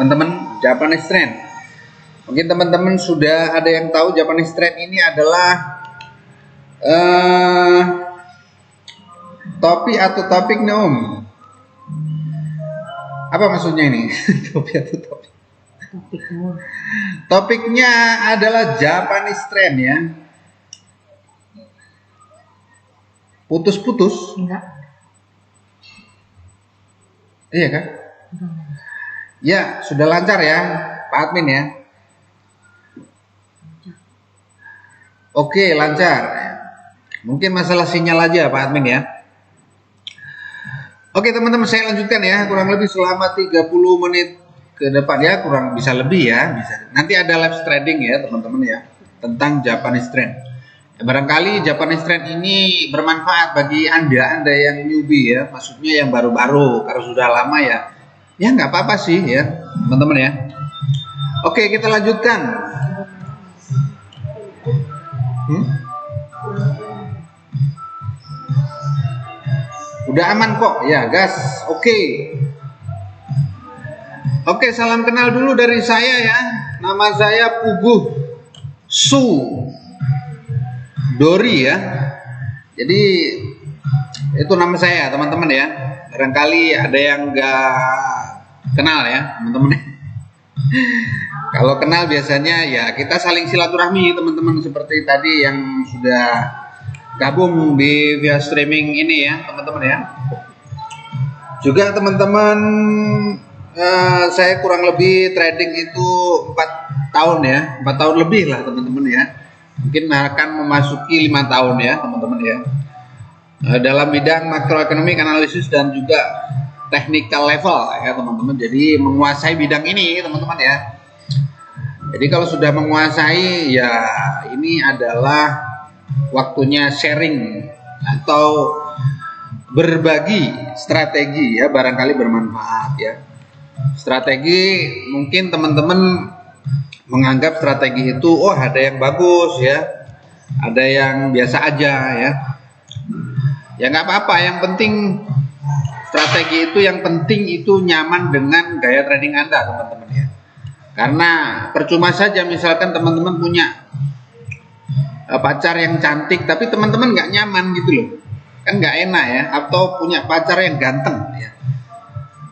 teman-teman, Japanese trend. Mungkin teman-teman sudah ada yang tahu Japanese trend ini adalah topi atau topik nih Om. Apa maksudnya ini? Topi atau topik? Topiknya adalah Japanese trend ya. Putus-putus? Enggak. Iya kan? Ya, sudah lancar ya, Pak Admin ya. Oke, lancar. Mungkin masalah sinyal aja Pak Admin ya. Oke teman-teman, saya lanjutkan ya. Kurang lebih selama 30 menit ke depan ya, kurang bisa lebih ya. Bisa. Nanti ada live trading ya teman-teman ya, tentang Japanese trend. Barangkali Japanese trend ini bermanfaat bagi Anda yang newbie ya, maksudnya yang baru-baru. Kalau sudah lama ya nggak apa-apa sih ya teman-teman ya. Oke, kita lanjutkan. Udah aman kok ya gas. Oke, salam kenal dulu dari saya ya. Nama saya Puguh Su Dori ya. Jadi itu nama saya teman-teman ya. Barangkali ada yang nggak kenal ya teman-teman. Kalau kenal biasanya ya kita saling silaturahmi teman-teman, seperti tadi yang sudah gabung di via streaming ini ya teman-teman ya. Juga teman-teman, saya kurang lebih trading itu 4 tahun ya, 4 tahun lebih lah teman-teman ya. Mungkin akan memasuki 5 tahun ya teman-teman ya. Dalam bidang makroekonomi, analisis dan juga technical level ya teman-teman. Jadi menguasai bidang ini teman-teman ya. Jadi kalau sudah menguasai ya ini adalah waktunya sharing atau berbagi strategi ya, barangkali bermanfaat ya. Strategi mungkin teman-teman menganggap strategi itu ada yang bagus ya, ada yang biasa aja ya. Ya nggak apa-apa, yang penting strategi itu, yang penting itu nyaman dengan gaya trading Anda teman-teman ya. Karena percuma saja misalkan teman-teman punya pacar yang cantik tapi teman-teman nggak nyaman gitu loh, kan nggak enak ya. Atau punya pacar yang ganteng ya,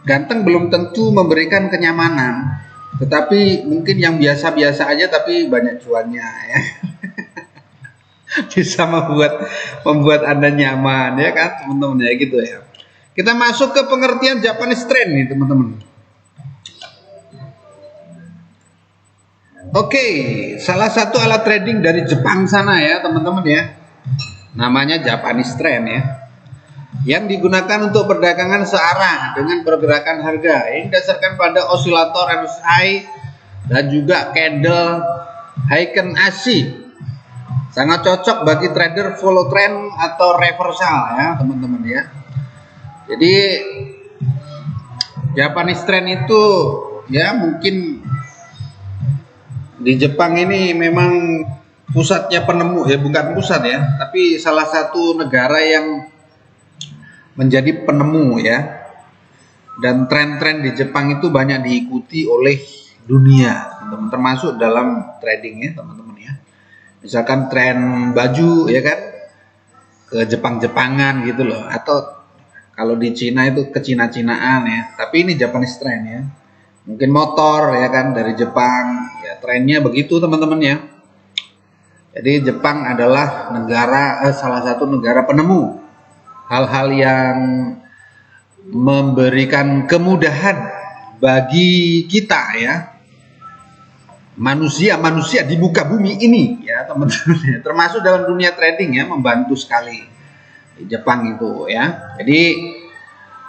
ganteng belum tentu memberikan kenyamanan, tetapi mungkin yang biasa-biasa aja tapi banyak cuannya ya. Bisa membuat Anda nyaman ya kan teman-teman ya, gitu ya. Kita masuk ke pengertian Japanese trend nih teman-teman. Oke, salah satu alat trading dari Jepang sana ya teman-teman ya, namanya Japanese trend ya, yang digunakan untuk perdagangan searah dengan pergerakan harga yang didasarkan pada osilator RSI dan juga candle Heiken Ashi. Sangat cocok bagi trader follow trend atau reversal ya teman-teman ya. Jadi Japanese trend itu ya mungkin di Jepang ini memang pusatnya penemu ya, bukan pusat ya, tapi salah satu negara yang menjadi penemu ya. Dan tren-tren di Jepang itu banyak diikuti oleh dunia teman-teman, termasuk dalam trading ya teman-teman ya. Misalkan tren baju ya kan, ke Jepang-Jepangan gitu loh, atau kalau di Cina itu ke Cina-Cinaan ya, tapi ini Japanese trend ya. Mungkin motor ya kan dari Jepang ya, trennya begitu teman-teman ya. Jadi Jepang adalah salah satu negara penemu hal-hal yang memberikan kemudahan bagi kita ya, manusia di muka bumi ini ya teman-teman ya. Termasuk dalam dunia trading ya, membantu sekali di Jepang itu ya. Jadi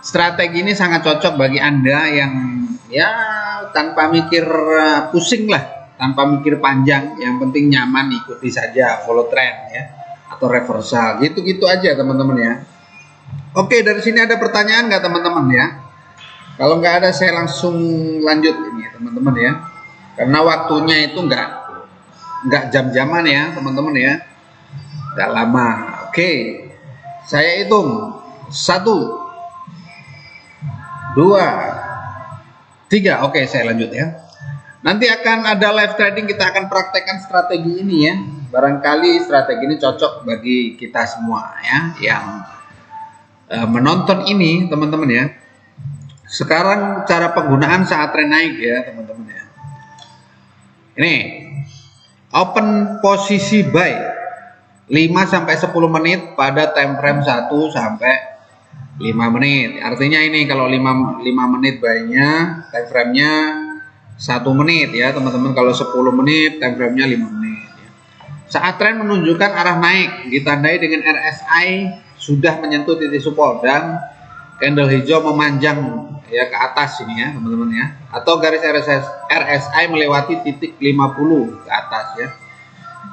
strategi ini sangat cocok bagi Anda yang ya tanpa mikir pusing lah, tanpa mikir panjang, yang penting nyaman, ikuti saja follow trend ya, atau reversal gitu-gitu aja teman-teman ya. Oke, dari sini ada pertanyaan nggak teman-teman ya? Kalau nggak ada saya langsung lanjut ini teman-teman ya, karena waktunya itu nggak jam-jaman ya teman-teman ya, nggak lama. Oke, saya hitung 1, 2, 3. Oke, saya lanjut ya. Nanti akan ada live trading, kita akan praktekkan strategi ini ya. Barangkali strategi ini cocok bagi kita semua ya, yang menonton ini teman-teman ya. Sekarang cara penggunaan saat tren naik ya teman-teman ya. Ini open posisi buy 5-10 menit pada time frame 1 sampai 5 menit. Artinya ini kalau 5 menit buy-nya, time frame-nya 1 menit ya teman-teman. Kalau 10 menit, time frame-nya 5 menit ya. Saat tren menunjukkan arah naik ditandai dengan RSI sudah menyentuh titik support dan candle hijau memanjang ya ke atas ini ya teman-teman ya, atau garis RSI melewati titik 50 ke atas ya.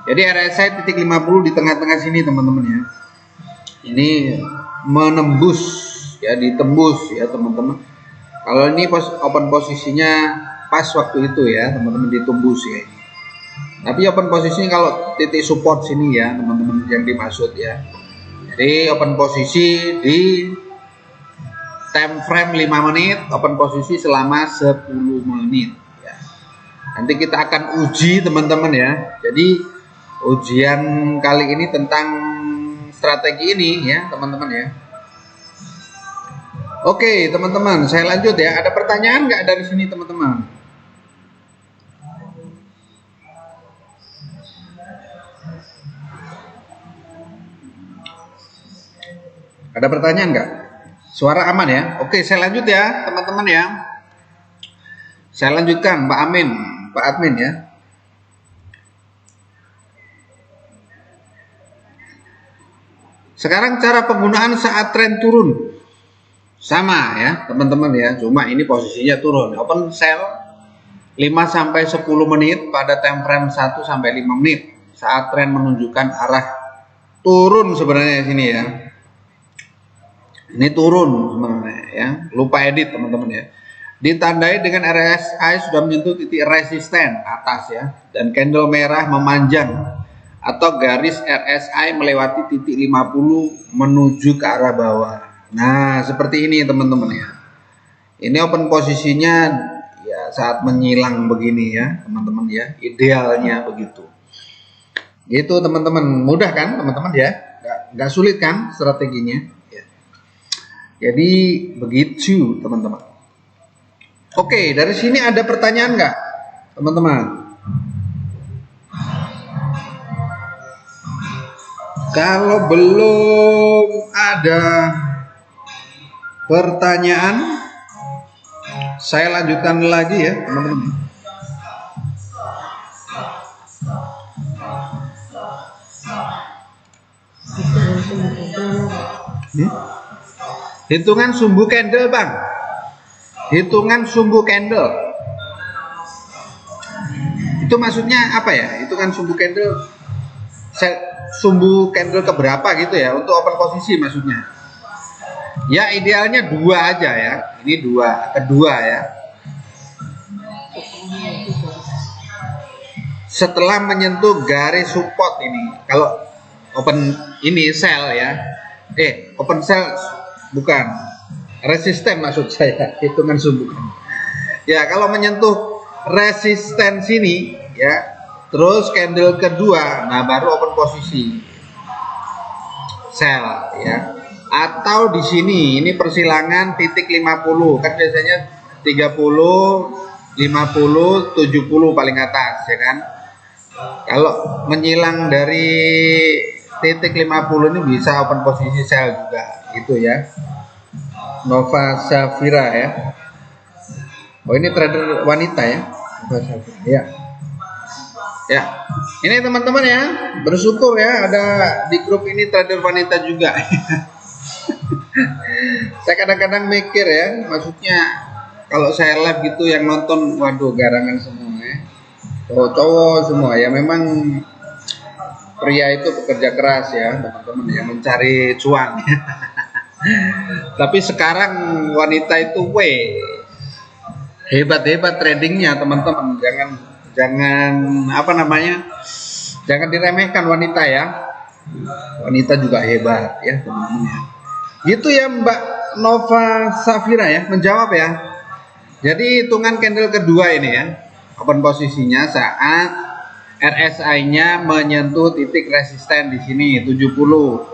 Jadi RSI titik 50 di tengah-tengah sini teman-teman ya. Ini menembus ya, ditembus ya teman-teman. Kalau ini open posisinya pas waktu itu ya teman-teman, ditembus ya ini. Tapi open posisinya kalau titik support sini ya teman-teman yang dimaksud ya. Jadi open posisi di time frame 5 menit, open posisi selama 10 menit ya. Nanti kita akan uji teman-teman ya. Jadi ujian kali ini tentang strategi ini ya teman-teman ya. Oke teman-teman, saya lanjut ya. Ada pertanyaan nggak dari sini teman-teman? Ada pertanyaan nggak? Suara aman ya? Oke, saya lanjut ya teman-teman ya. Saya lanjutkan Pak Amin, Pak Admin ya. Sekarang cara penggunaan saat tren turun. Sama ya teman-teman ya, cuma ini posisinya turun. Open sell 5-10 menit pada time frame 1-5 menit saat tren menunjukkan arah turun sebenarnya sini ya. Ini turun sebenarnya ya, lupa edit teman-teman ya. Ditandai dengan RSI sudah menyentuh titik resisten atas ya, dan candle merah memanjang atau garis RSI melewati titik 50 menuju ke arah bawah. Nah seperti ini teman-teman ya. Ini open posisinya ya saat menyilang begini ya teman-teman ya, idealnya begitu. Gitu teman-teman, mudah kan teman-teman ya, nggak sulit kan strateginya. Jadi begitu teman-teman. Oke, dari sini ada pertanyaan nggak teman-teman? Kalau belum ada pertanyaan, saya lanjutkan lagi ya teman-teman. Hitungan sumbu candle bang, hitungan sumbu candle itu maksudnya apa ya? Hitungan sumbu candle, sumbu candle keberapa gitu ya untuk open posisi maksudnya? Ya idealnya 2 aja ya, ini 2, kedua ya. Setelah menyentuh garis support ini, kalau open ini sell ya, open sell bukan resisten maksud saya, hitungan sumbu. Ya kalau menyentuh resisten sini ya, terus candle kedua, nah baru open posisi sell ya. Atau di sini ini persilangan titik 50 kan biasanya 30, 50, 70 paling atas ya kan. Kalau menyilang dari titik 50 ini bisa open posisi sell juga gitu ya. Nova Safira ya. Oh ini trader wanita ya. Nova Safira ya. Ya. Ini teman-teman ya, bersyukur ya ada di grup ini trader wanita juga. Saya kadang-kadang mikir ya, maksudnya kalau saya live gitu yang nonton, waduh garangan semua ya, cowok-cowok semua ya. Memang pria itu bekerja keras ya teman-teman ya, mencari cuan. Tapi sekarang wanita itu hebat-hebat tradingnya teman-teman. Jangan apa namanya, jangan diremehkan wanita ya. Wanita juga hebat ya teman-teman ya. Gitu ya Mbak Nova Safira ya, menjawab ya. Jadi hitungan candle kedua ini ya, open posisinya saat RSI-nya menyentuh titik resisten di sini 70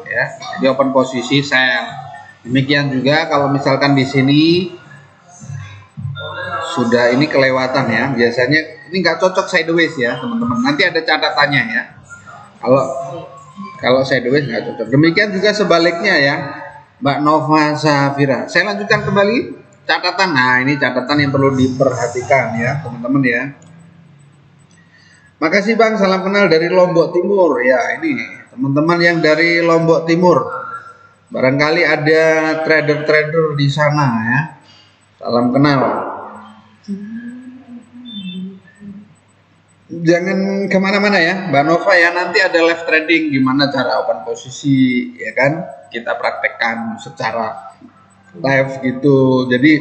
ya. Jadi open posisi sell. Demikian juga kalau misalkan di sini sudah ini kelewatan ya, biasanya ini nggak cocok sideways ya teman-teman. Nanti ada catatannya ya. Kalau sideways nggak cocok. Demikian juga sebaliknya ya, Mbak Nova Safira. Saya lanjutkan kembali catatan. Nah, ini catatan yang perlu diperhatikan ya teman-teman ya. Makasih Bang, salam kenal dari Lombok Timur ya. Ini teman-teman yang dari Lombok Timur, barangkali ada trader-trader di sana ya. Salam kenal. Jangan kemana-mana ya Mbak Nova ya, nanti ada live trading gimana cara open posisi ya kan, kita praktekkan secara live gitu. Jadi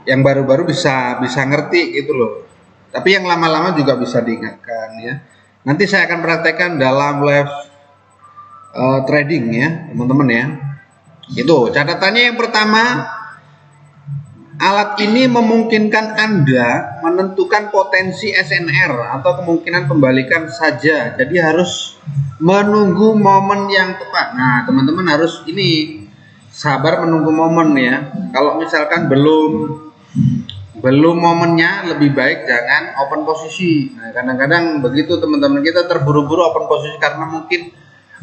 yang baru-baru bisa ngerti gitu loh, tapi yang lama-lama juga bisa diingatkan ya. Nanti saya akan praktekkan dalam live trading ya teman-teman ya. Itu catatannya. Yang pertama, alat ini memungkinkan Anda menentukan potensi SNR atau kemungkinan pembalikan saja. Jadi harus menunggu momen yang tepat. Nah, teman-teman harus ini sabar menunggu momen ya. Kalau misalkan belum momennya, lebih baik jangan open posisi. Nah, kadang-kadang begitu teman-teman, kita terburu-buru open posisi karena mungkin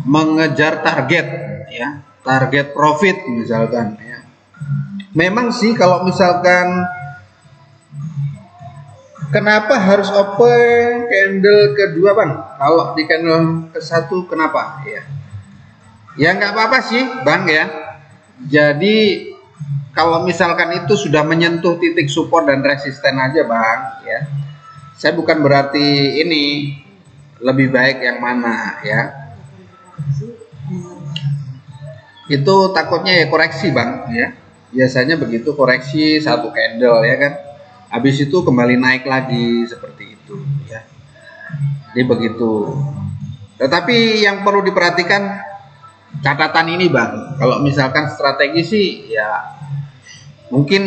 mengejar target ya, target profit misalkan ya. Memang sih kalau misalkan kenapa harus open candle kedua Bang? Kalau di candle ke satu kenapa ya? Ya nggak apa-apa sih Bang ya. Jadi kalau misalkan itu sudah menyentuh titik support dan resisten aja Bang ya. Saya bukan berarti ini lebih baik yang mana ya. Itu takutnya ya koreksi Bang ya. Biasanya begitu, koreksi satu candle ya kan. Habis itu kembali naik lagi seperti itu ya. Jadi begitu. Tetapi yang perlu diperhatikan catatan ini Bang. Kalau misalkan strategi sih ya mungkin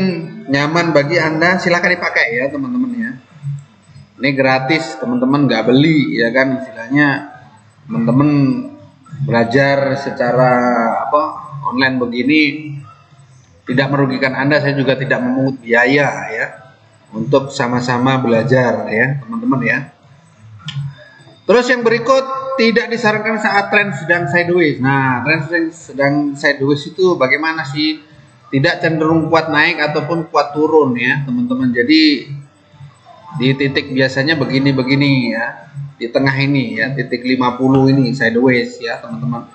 nyaman bagi Anda, silakan dipakai ya teman-teman ya. Ini gratis, teman-teman nggak beli ya kan, istilahnya teman-teman belajar secara online begini tidak merugikan Anda, saya juga tidak memungut biaya ya untuk sama-sama belajar ya teman-teman ya. Terus yang berikut, tidak disarankan saat tren sedang sideways. Nah, tren sedang sideways itu bagaimana sih? Tidak cenderung kuat naik ataupun kuat turun ya teman-teman. Jadi di titik biasanya begini-begini ya, di tengah ini ya, titik 50 ini sideways ya teman-teman.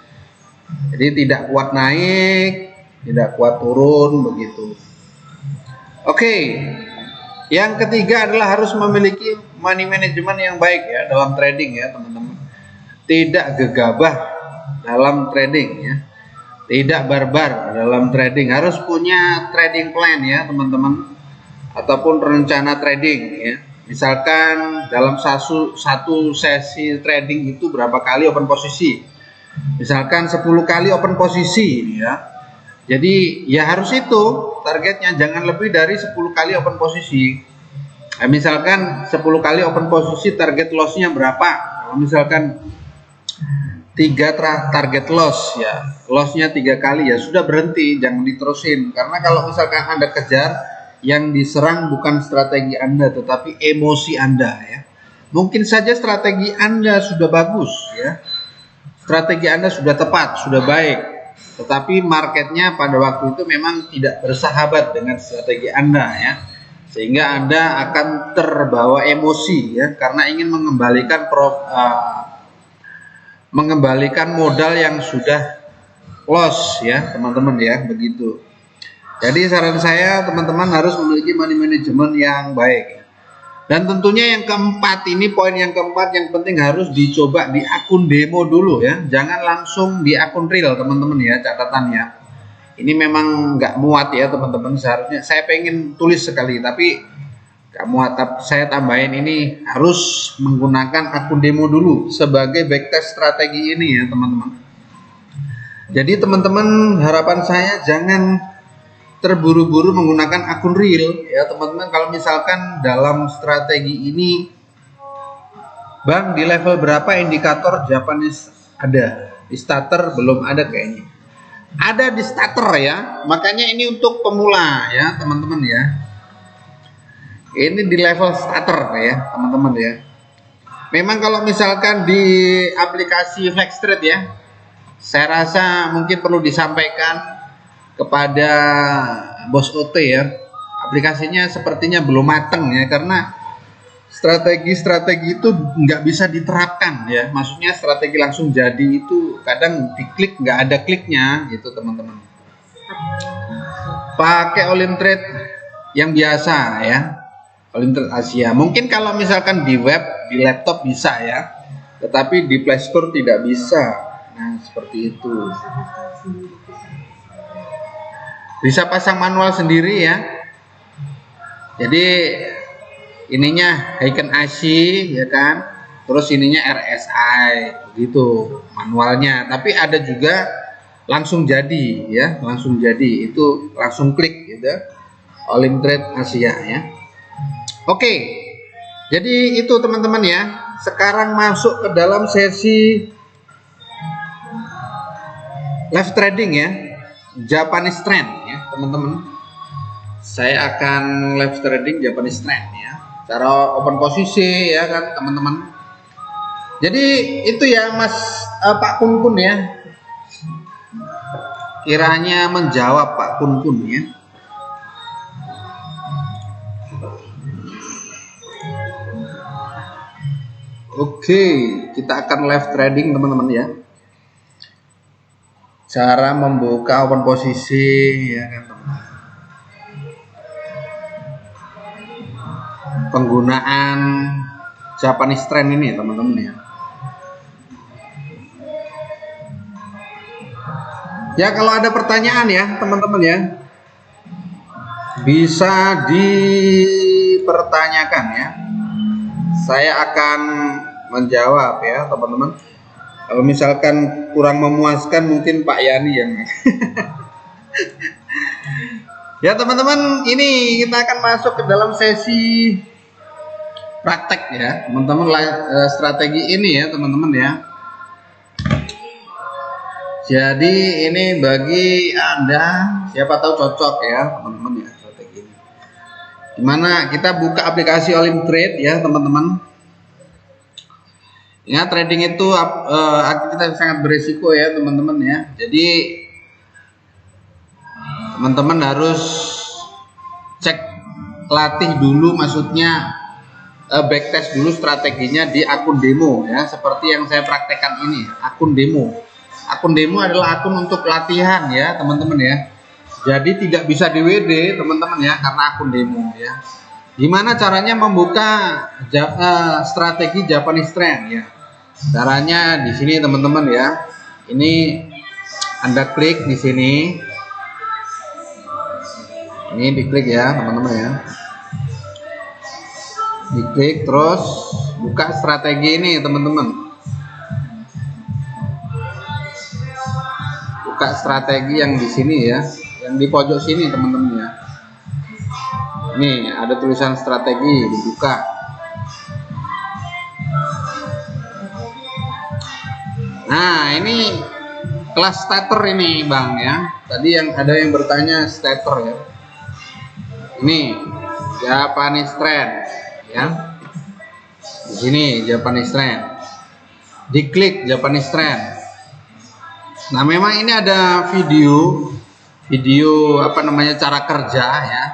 Jadi tidak kuat naik, tidak kuat turun begitu. Oke. Yang ketiga adalah harus memiliki money management yang baik ya dalam trading ya teman-teman. Tidak gegabah dalam trading ya. Tidak barbar dalam trading. Harus punya trading plan ya teman-teman, ataupun rencana trading ya. Misalkan dalam satu sesi trading itu berapa kali open posisi. Misalkan 10 kali open posisi ya. Jadi ya harus itu targetnya, jangan lebih dari 10 kali open posisi. Misalkan 10 kali open posisi, target lossnya berapa? Kalau misalkan 3 target loss ya, lossnya 3 kali ya sudah berhenti, jangan diterusin. Karena kalau misalkan Anda kejar, yang diserang bukan strategi Anda tetapi emosi Anda ya. Mungkin saja strategi Anda sudah bagus ya, strategi Anda sudah tepat, sudah baik, tetapi marketnya pada waktu itu memang tidak bersahabat dengan strategi Anda ya, sehingga Anda akan terbawa emosi ya, karena ingin mengembalikan modal yang sudah loss ya teman-teman ya, begitu. Jadi saran saya teman-teman harus memiliki money management yang baik. Dan tentunya yang keempat ini, poin yang keempat yang penting harus dicoba di akun demo dulu ya. Jangan langsung di akun real teman-teman ya, catatannya. Ini memang nggak muat ya teman-teman, seharusnya saya pengen tulis sekali tapi nggak muat. Saya tambahin ini harus menggunakan akun demo dulu sebagai backtest strategi ini ya teman-teman. Jadi teman-teman, harapan saya jangan terburu-buru menggunakan akun real ya teman-teman. Kalau misalkan dalam strategi ini Bang, di level berapa indikator Japanese ada? Di starter belum ada kayaknya. Ada di starter ya. Makanya ini untuk pemula ya, teman-teman ya. Ini di level starter ya, teman-teman ya. Memang kalau misalkan di aplikasi FlexTrade ya, saya rasa mungkin perlu disampaikan kepada bos OT ya. Aplikasinya sepertinya belum mateng ya, karena strategi-strategi itu nggak bisa diterapkan ya, maksudnya strategi langsung jadi itu kadang diklik nggak ada kliknya gitu teman-teman. Pakai Olimtrade yang biasa ya, Olimtrade Asia. Mungkin kalau misalkan di web, di laptop bisa ya, tetapi di Play Store tidak bisa. Nah seperti itu. Bisa pasang manual sendiri ya. Jadi ininya Heiken Ashi ya kan, terus ininya RSI gitu manualnya, tapi ada juga langsung jadi ya, langsung jadi itu langsung klik gitu Olimtrade Asia ya. Oke, jadi itu teman-teman ya. Sekarang masuk ke dalam sesi live trading ya, Japanese trend ya teman-teman. Saya akan live trading Japanese trend ya, cara open posisi ya kan teman-teman. Jadi itu ya Mas Pak Kun ya, kiranya menjawab Pak Kun ya. Oke, kita akan live trading teman-teman ya. Cara membuka open posisi ya kan teman-teman. Penggunaan Japanese trend ini teman-teman ya. Ya kalau ada pertanyaan ya teman-teman ya, bisa dipertanyakan ya. Saya akan menjawab ya teman-teman. Kalau misalkan kurang memuaskan mungkin Pak Yani yang ya teman-teman, ini kita akan masuk ke dalam sesi praktek ya teman-teman, strategi ini ya teman-teman ya. Jadi ini bagi Anda siapa tahu cocok ya teman-teman ya strategi ini. Dimana kita buka aplikasi Olimtrade ya teman-teman. Ya trading itu aktivitas sangat berisiko ya teman-teman ya. Jadi teman-teman harus cek latih dulu, maksudnya backtest dulu strateginya di akun demo ya, seperti yang saya praktekkan ini, akun demo. Akun demo adalah akun untuk latihan ya teman-teman ya. Jadi tidak bisa di WD teman-teman ya, karena akun demo ya. Gimana caranya membuka strategi Japanese trend ya? Caranya di sini teman-teman ya. Ini Anda klik di sini. Ini diklik ya teman-teman ya. Diklik terus buka strategi ini teman-teman. Buka strategi yang di sini ya, yang di pojok sini teman-teman ya. Nih ada tulisan strategi, dibuka. Nah ini kelas starter ini Bang ya. Tadi yang ada yang bertanya starter ya. Ini Japanese trend ya. Di sini Japanese trend. Diklik Japanese trend. Nah memang ini ada video apa namanya cara kerja ya.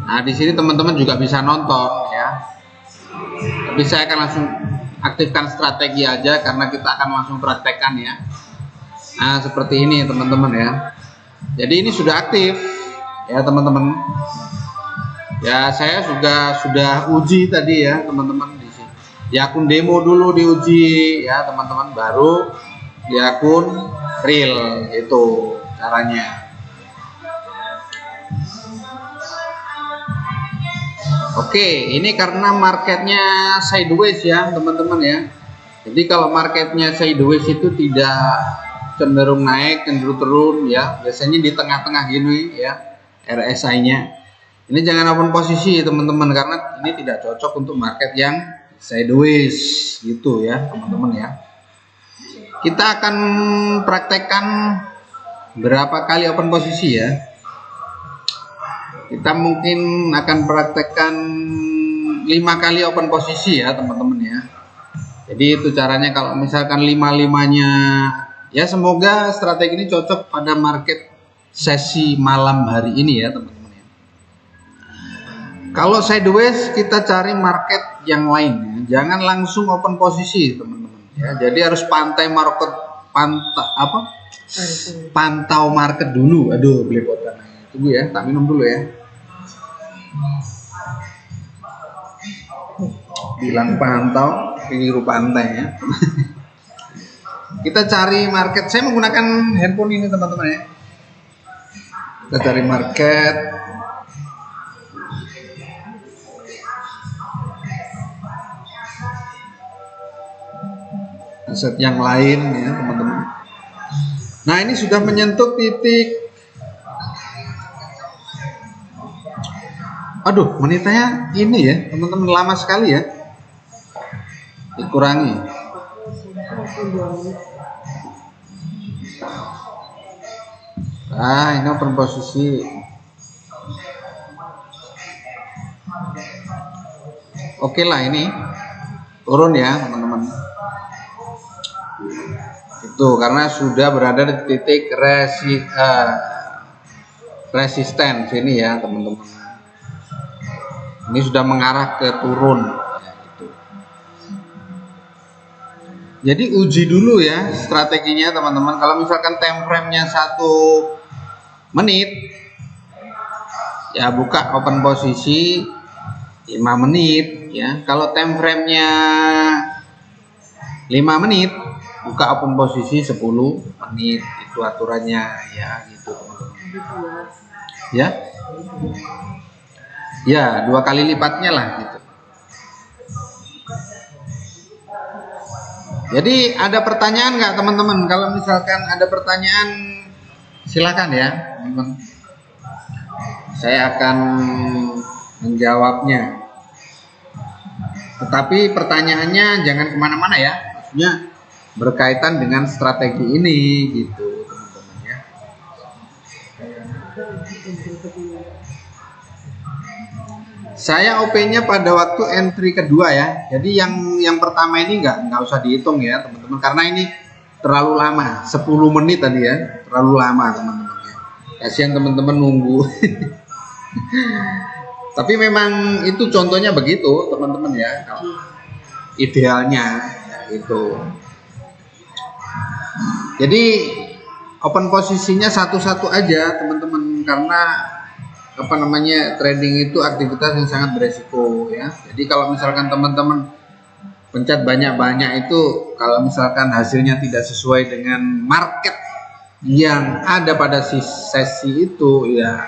Nah di sini teman-teman juga bisa nonton ya. Tapi saya akan langsung aktifkan strategi aja karena kita akan langsung praktekkan ya. Nah seperti ini teman-teman ya. Jadi ini sudah aktif ya teman-teman. Ya saya sudah uji tadi ya teman-teman di sini. Di akun demo dulu diuji ya teman-teman, baru di akun real, itu caranya. Oke, ini karena marketnya sideways ya teman-teman ya. Jadi kalau marketnya sideways itu tidak cenderung naik, cenderung turun ya. Biasanya di tengah-tengah gini ya RSI-nya. Ini jangan open posisi teman-teman, karena ini tidak cocok untuk market yang sideways gitu ya teman-teman ya. Kita akan praktekkan berapa kali open posisi ya. Kita mungkin akan praktekkan 5 kali open posisi ya teman-teman ya. Jadi itu caranya. Kalau misalkan 5-5-nya ya, semoga strategi ini cocok pada market sesi malam hari ini ya teman-teman. Kalau sideways kita cari market yang lain ya. Jangan langsung open posisi teman-teman ya. Jadi harus pantau market dulu. Aduh, belepotan. Tunggu ya, tak minum dulu ya. Bilang pantau, keliru pantai ya. Kita cari market. Saya menggunakan handphone ini teman-teman ya. Kita cari market. Aset yang lain ya teman-teman. Nah, ini sudah menyentuh titik. Aduh, menitnya ini ya teman-teman, lama sekali ya. Dikurangi. Ini open posisi. Oke lah, ini turun ya teman-teman. Itu karena sudah berada di titik resisten sini ya teman-teman. Ini sudah mengarah ke turun ya, gitu. Jadi uji dulu ya strateginya teman-teman. Kalau misalkan time frame-nya 1 menit ya, buka open posisi 5 menit ya. Kalau time frame-nya 5 menit, buka open posisi 10 menit. Itu aturannya ya, gitu teman-teman. Ya. Ya, 2 kali lipatnya lah gitu. Jadi ada pertanyaan nggak teman-teman? Kalau misalkan ada pertanyaan silakan ya teman-teman. Saya akan menjawabnya. Tetapi pertanyaannya jangan kemana-mana ya. Maksudnya berkaitan dengan strategi ini gitu teman-teman ya. Saya OP-nya pada waktu entry kedua ya. Jadi yang pertama ini nggak usah dihitung ya teman-teman, karena ini terlalu lama, 10 menit tadi ya, terlalu lama teman-teman ya. Kasihan teman-teman nunggu. Tapi memang itu contohnya begitu teman-teman ya. Idealnya ya, itu. Jadi open posisinya satu-satu aja teman-teman, karena trading itu aktivitas yang sangat beresiko ya. Jadi kalau misalkan teman-teman pencet banyak-banyak itu, kalau misalkan hasilnya tidak sesuai dengan market yang ada pada sesi itu ya,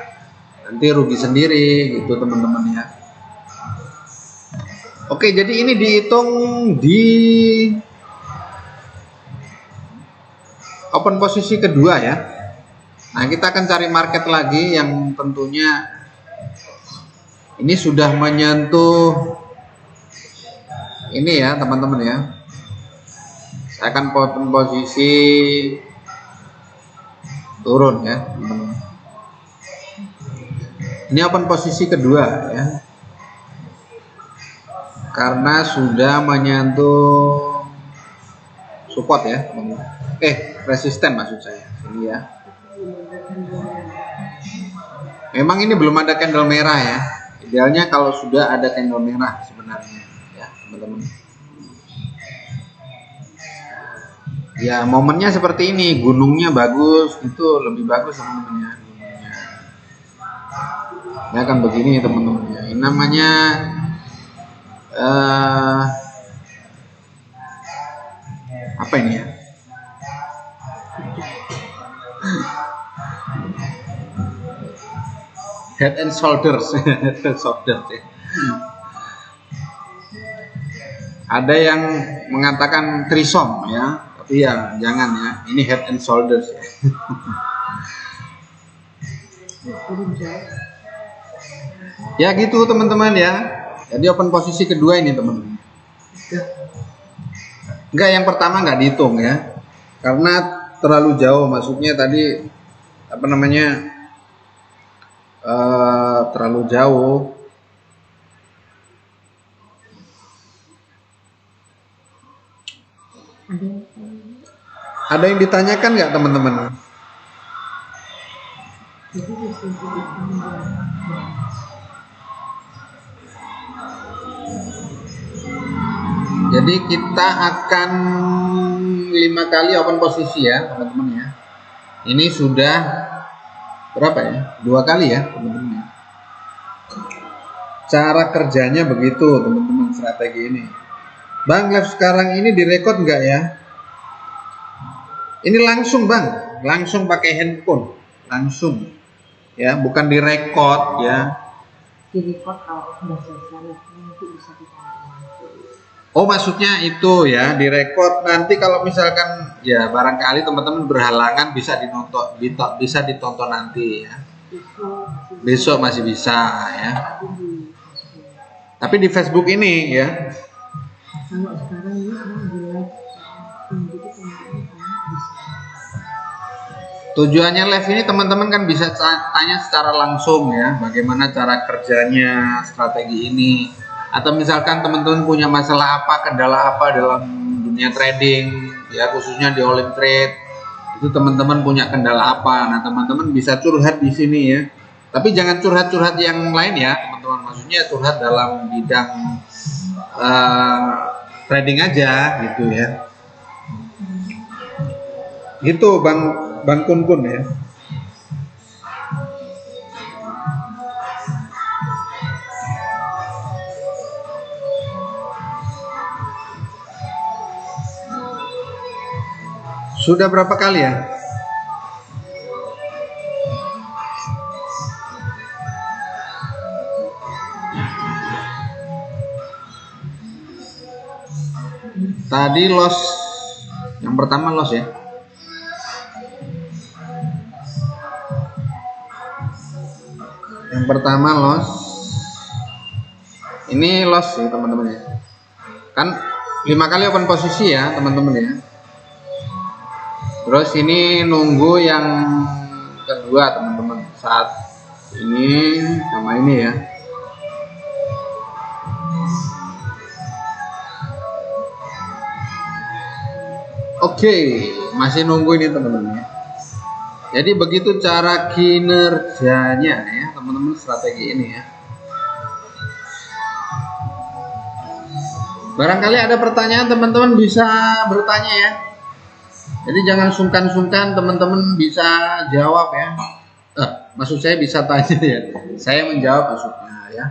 nanti rugi sendiri gitu teman-teman ya. Oke, jadi ini dihitung di open posisi kedua ya. Nah, kita akan cari market lagi yang tentunya ini sudah menyentuh ini ya teman-teman ya. Saya akan open posisi turun ya teman-teman. Ini open posisi kedua ya, karena sudah menyentuh support ya teman-teman. Resisten maksud saya ini ya. Memang ini belum ada candle merah ya. Idealnya kalau sudah ada candle merah sebenarnya ya teman-teman. Ya momennya seperti ini, gunungnya bagus, itu lebih bagus teman-teman ya. Ya kan begini teman-teman ya. Ini namanya apa ini ya? Head and shoulders, head and shoulders ya. Ada yang mengatakan trisom ya, Iya, jangan ya. Ini head and shoulders ya. Ya gitu teman-teman ya. Jadi open posisi kedua ini teman-teman. Enggak, yang pertama nggak dihitung ya. Karena terlalu jauh, maksudnya tadi apa namanya? Terlalu jauh. Ada yang ditanyakan nggak teman-teman? Jadi kita akan 5 kali open posisi ya teman-teman ya. Ini sudah berapa ya? 2 kali ya teman-teman ya. Cara kerjanya begitu teman-teman, strategi ini. Bang, live sekarang ini direkod nggak ya? Ini langsung bang, langsung pakai handphone, langsung ya, bukan direkod ya. Direkod kalau sudah selesai nanti bisa ditonton. Oh maksudnya itu ya, direkod nanti kalau misalkan ya barangkali teman-teman berhalangan bisa ditonton nanti ya. Besok masih bisa ya. Tapi di Facebook ini ya. Kalau sekarang ini di live tujuannya live ini teman-teman kan bisa tanya secara langsung ya, bagaimana cara kerjanya strategi ini, atau misalkan teman-teman punya masalah apa, kendala apa dalam dunia trading ya, khususnya di Olim Trade itu teman-teman punya kendala apa, nah teman-teman bisa curhat di sini ya. Tapi jangan curhat-curhat yang lain ya teman-teman, maksudnya curhat dalam bidang trading aja gitu ya. Gitu Bang Kun ya. Sudah berapa kali ya? Tadi loss, yang pertama loss ya. Yang pertama loss. Ini loss ya teman-teman ya. Kan 5 kali open posisi ya teman-teman ya. Terus ini nunggu yang kedua teman-teman, saat ini sama ini ya. Oke, masih nunggu ini teman-teman ya. Jadi begitu cara kinerjanya ya teman-teman, strategi ini ya. Barangkali ada pertanyaan teman-teman bisa bertanya ya. Jadi jangan sungkan-sungkan, teman-teman bisa jawab ya. Maksud saya bisa tanya ya. Saya menjawab maksudnya ya.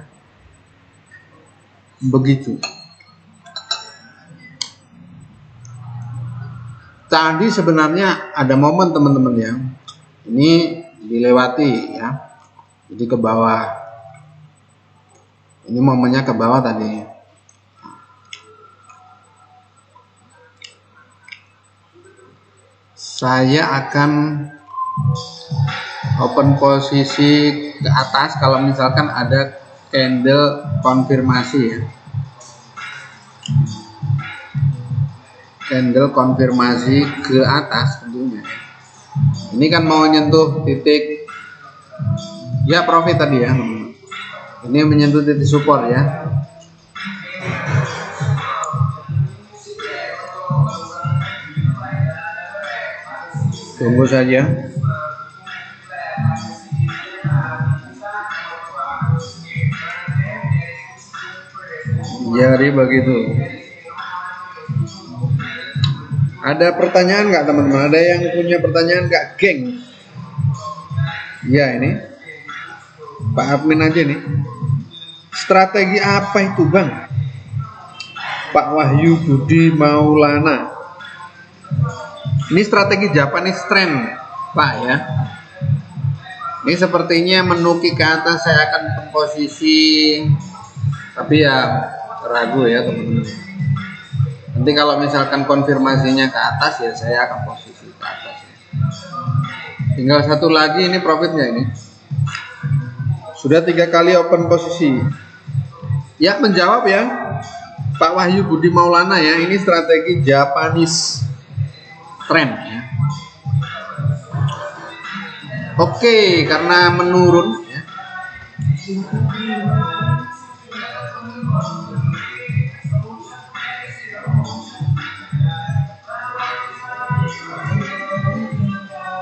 Begitu. Tadi sebenarnya ada momen teman-teman ya. Ini dilewati ya. Jadi ke bawah. Ini momennya ke bawah tadi. Saya akan open posisi ke atas kalau misalkan ada candle konfirmasi ya. Candle konfirmasi ke atas tentunya. Ini kan mau nyentuh titik ya profit tadi ya. Ini menyentuh titik support ya. Tunggu saja. Jadi begitu. Ada pertanyaan nggak teman-teman? Ada yang punya pertanyaan nggak, geng? Ya ini Pak admin aja nih. Strategi apa itu bang? Pak Wahyu Budi Maulana. Ini strategi Japanese trend Pak ya. Ini sepertinya menuki ke atas, saya akan posisi, tapi ya ragu ya teman-teman. Nanti kalau misalkan konfirmasinya ke atas ya saya akan posisi ke atas. Tinggal satu lagi, ini profitnya ini. Sudah 3 kali open posisi. Ya, menjawab ya Pak Wahyu Budi Maulana ya, ini strategi Japanese trend ya. Oke, karena menurun ya.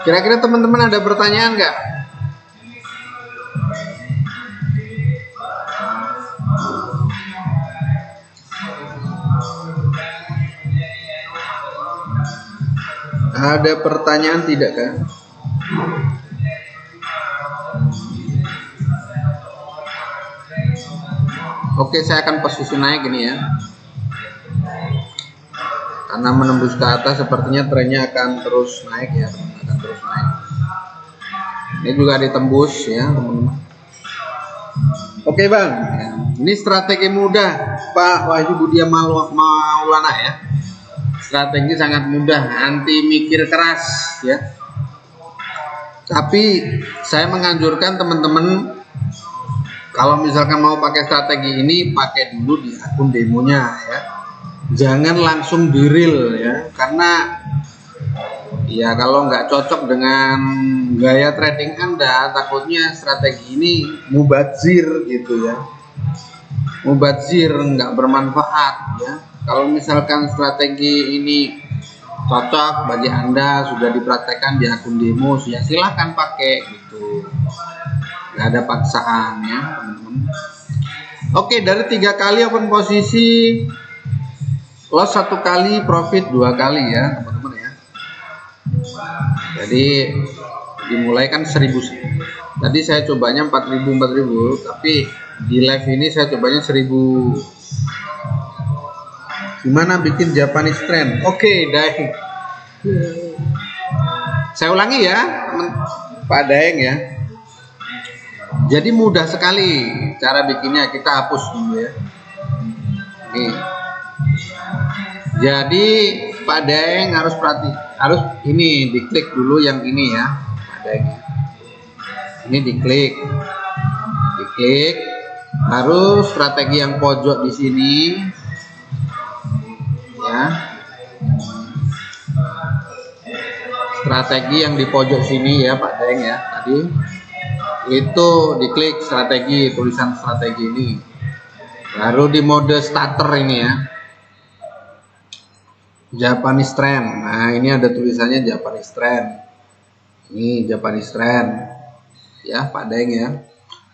Kira-kira teman-teman ada pertanyaan nggak? Ada pertanyaan tidak kan? Oke, saya akan posisi naik ini ya. Karena menembus ke atas sepertinya trennya akan terus naik ya, akan terus naik. Ini juga ditembus ya, teman-teman. Oke, Bang. Ini strategi mudah Pak Wahyu Budi Maulana ya. Strategi sangat mudah, anti mikir keras ya. Tapi saya menganjurkan teman-teman kalau misalkan mau pakai strategi ini, pakai dulu di akun demonya ya. Jangan langsung di real ya, karena ya kalau nggak cocok dengan gaya trading Anda, takutnya strategi ini mubazir gitu ya. Mubazir, nggak bermanfaat ya. Kalau misalkan strategi ini cocok bagi Anda, sudah dipraktekkan di akun demo, ya silahkan pakai gitu. Nggak ada paksaan ya teman-teman. Oke, dari 3 kali open posisi, loss 1 kali, profit 2 kali ya teman-teman ya. Jadi dimulai kan 1000. Tadi saya cobanya 4000, tapi di live ini saya cobanya 1000. Gimana bikin Japanese trend? Oke, Daeng. Saya ulangi ya, Pak Daeng ya. Jadi mudah sekali cara bikinnya, kita hapus dulu ya. Nih. Jadi Pak Daeng harus harus ini diklik dulu yang ini ya, Pak Daeng. Ini diklik, harus strategi yang pojok di sini ya. Strategi yang di pojok sini ya Pak Daeng ya, tadi itu diklik strategi, tulisan strategi ini, baru di mode starter ini ya, Japanese trend. Nah ini ada tulisannya Japanese trend, ini Japanese trend ya Pak Daeng ya,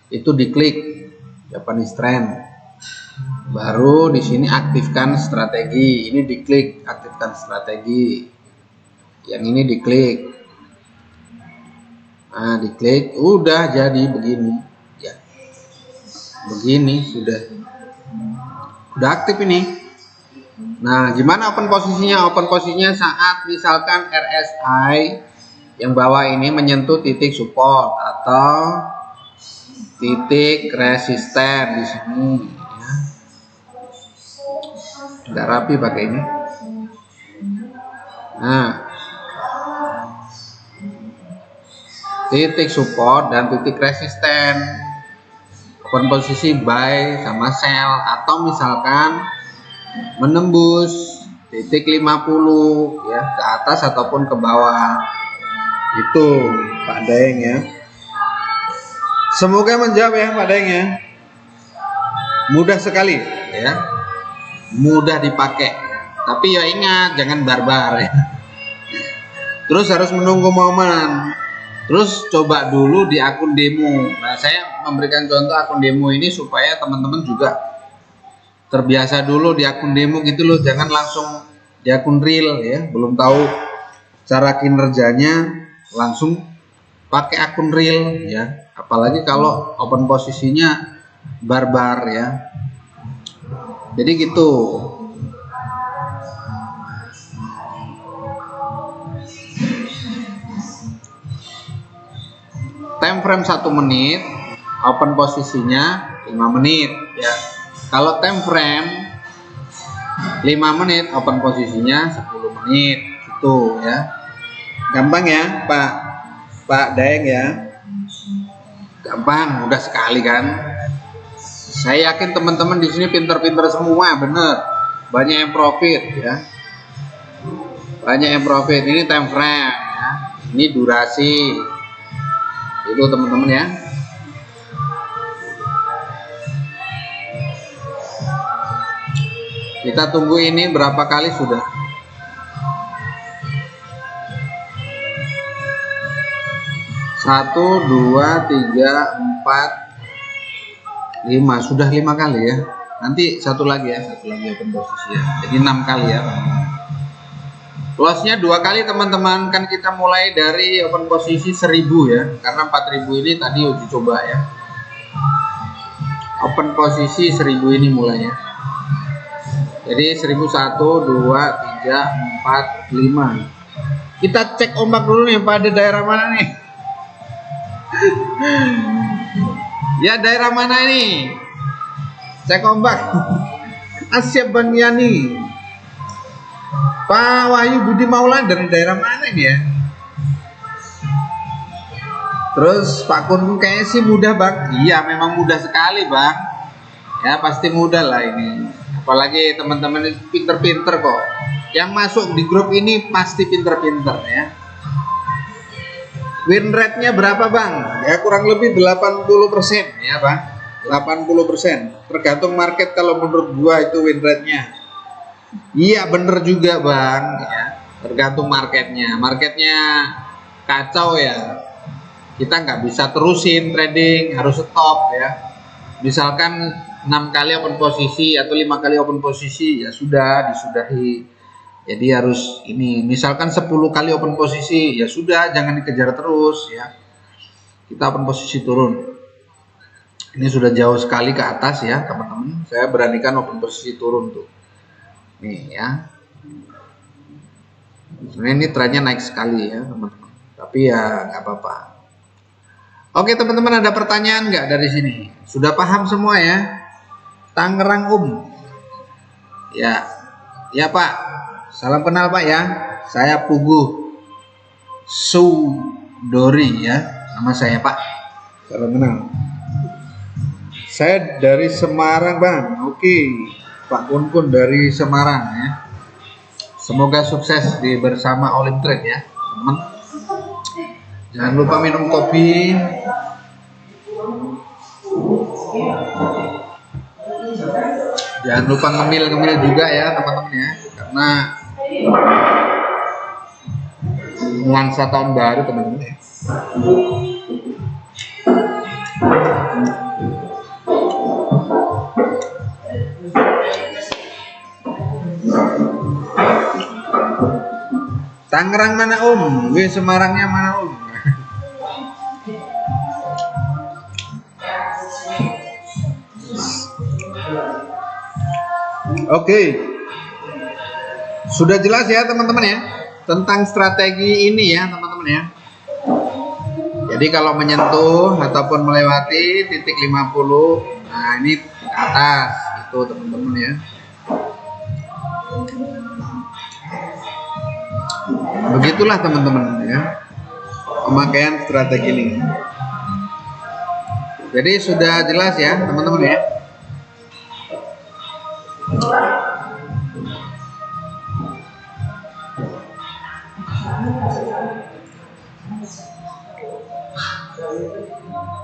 itu diklik Japanese trend, baru di sini aktifkan strategi, ini diklik aktifkan strategi, yang ini diklik. Nah diklik, udah jadi begini ya, begini sudah aktif ini. Nah gimana open posisinya? Open posisinya saat misalkan RSI yang bawah ini menyentuh titik support atau titik resisten di sini ya. Udah rapi pakai ini. Nah titik support dan titik resisten, open posisi buy sama sell, atau misalkan menembus titik 50 ya ke atas ataupun ke bawah. Itu Pak Daeng ya. Semoga menjawab ya Pak Daeng ya. Mudah sekali ya, mudah dipakai, tapi ya ingat jangan barbar ya. Terus harus menunggu momen. Terus coba dulu di akun demo. Nah saya memberikan contoh akun demo ini supaya teman-teman juga terbiasa dulu di akun demo gitu loh. Jangan langsung di akun real ya, belum tahu cara kinerjanya langsung pakai akun real ya. Apalagi kalau open posisinya barbar ya. Jadi gitu. Time frame 1 menit, open posisinya 5 menit ya. Kalau time frame 5 menit, open posisinya 10 menit gitu ya. Gampang ya Pak Daeng ya. Gampang, mudah sekali kan. Saya yakin teman-teman di sini pinter-pinter semua, bener. Banyak yang profit ya. Banyak yang profit. Ini time frame ya. Ini durasi. Itu teman-teman ya. Kita tunggu ini berapa kali sudah. Satu, dua, tiga, empat, 5. Sudah 5 kali ya. Nanti satu lagi open posisi ya. Jadi 6 kali ya. Lossnya 2 kali teman-teman. Kan kita mulai dari open posisi 1000 ya. Karena 4000 ini tadi uji coba ya. Open posisi 1000 ini mulainya. Jadi 1001, 2, 3, 4, 5. Kita cek ombak dulu nih pada daerah mana nih. Ya daerah mana ini? Cek ombak. Asyap Bang Yani. Pak Wahyu Budi Maulana dari daerah mana ini ya? Terus Pak Kun kayaknya sih mudah Bang. Iya memang mudah sekali Bang. Ya pasti mudah lah ini. Apalagi teman-teman pinter-pinter kok. Yang masuk di grup ini pasti pinter-pinter ya. Win rate-nya berapa Bang? Ya kurang lebih 80% ya Bang. 80%. Tergantung market kalau menurut gua itu win rate-nya. Iya bener juga Bang ya. Tergantung marketnya. Marketnya kacau ya. Kita nggak bisa terusin trading, harus stop ya. Misalkan 6 kali open posisi atau 5 kali open posisi ya sudah disudahi. Jadi harus ini misalkan 10 kali open posisi ya sudah jangan dikejar terus ya. Kita open posisi turun. Ini sudah jauh sekali ke atas ya teman-teman. Saya beranikan open posisi turun tuh. Nih ya. Sebenarnya ini trennya naik sekali ya teman-teman. Tapi ya nggak apa-apa. Oke teman-teman ada pertanyaan nggak dari sini? Sudah paham semua ya? Tangerang ya Pak, salam kenal Pak ya, saya Pugu Sudori ya, nama saya Pak, salam kenal. Saya dari Semarang Bang. Oke Pak Kun dari Semarang ya. Semoga sukses di bersama Olim Trade ya teman. Jangan lupa minum kopi. Jangan lupa ngemil-ngemil juga ya teman-teman ya, karena nuansa tahun baru teman-teman ya. Tangerang mana Wih Semarangnya mana Oke. Sudah jelas ya teman-teman ya tentang strategi ini ya teman-teman ya. Jadi kalau menyentuh ataupun melewati titik 50, nah ini ke atas itu teman-teman ya. Begitulah teman-teman ya pemakaian strategi ini. Jadi sudah jelas ya teman-teman ya.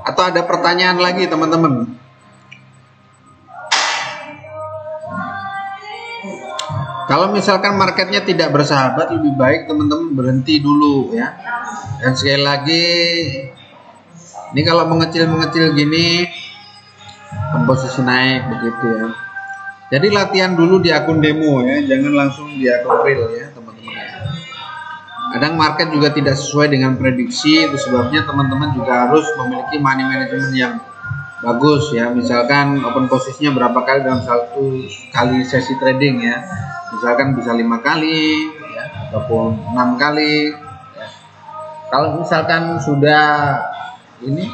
Atau ada pertanyaan lagi teman-teman? Kalau misalkan marketnya tidak bersahabat, lebih baik teman-teman berhenti dulu ya. Dan sekali lagi, ini kalau mengecil-mengecil gini, posisi naik begitu ya. Jadi latihan dulu di akun demo ya, jangan langsung di akun real ya teman-teman ya. Kadang market juga tidak sesuai dengan prediksi, itu sebabnya teman-teman juga harus memiliki money management yang bagus ya. Misalkan open posisinya berapa kali dalam satu kali sesi trading ya. Misalkan bisa 5 kali ya, ataupun 6 kali ya. Kalau misalkan sudah ini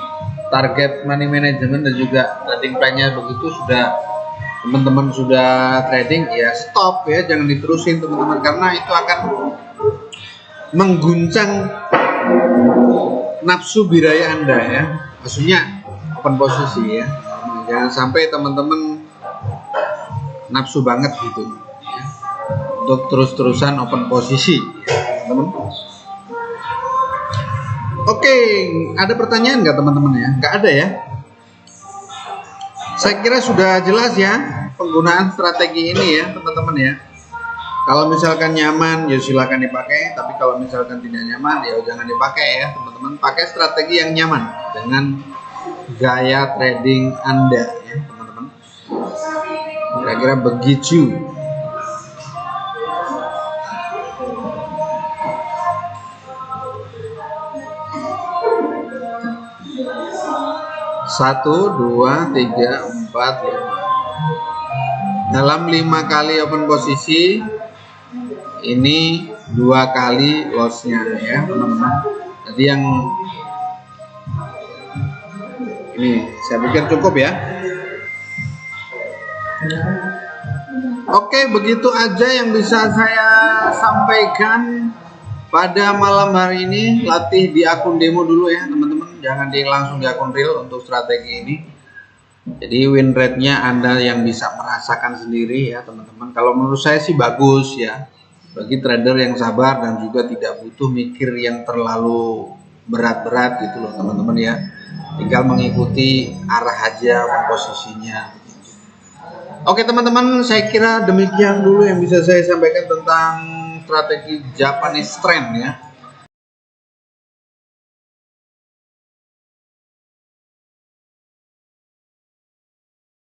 target money management dan juga trading plan-nya begitu sudah teman-teman sudah trading ya stop ya, jangan diterusin teman-teman, karena itu akan mengguncang nafsu biraya Anda ya, maksudnya open posisi ya, jangan sampai teman-teman nafsu banget gitu ya, untuk terus-terusan open posisi ya, teman-teman. Oke, ada pertanyaan nggak teman-teman ya? Nggak ada ya? Saya kira sudah jelas ya penggunaan strategi ini ya teman-teman ya. Kalau misalkan nyaman ya silakan dipakai, tapi kalau misalkan tidak nyaman ya jangan dipakai ya teman-teman. Pakai strategi yang nyaman dengan gaya trading Anda ya teman-teman. Kira-kira begitu. Satu, dua, tiga, empat, lima. Dalam 5 kali open posisi, ini 2 kali lossnya ya teman-teman. Jadi yang ini saya pikir cukup ya. Oke, begitu aja yang bisa saya sampaikan pada malam hari ini. Latih di akun demo dulu ya teman-teman, jangan langsung di akun real untuk strategi ini. Jadi win rate-nya Anda yang bisa merasakan sendiri ya teman-teman. Kalau menurut saya sih bagus ya, bagi trader yang sabar dan juga tidak butuh mikir yang terlalu berat-berat gitu loh teman-teman ya. Tinggal mengikuti arah aja posisinya. Oke teman-teman, saya kira demikian dulu yang bisa saya sampaikan tentang strategi Japanese trend ya.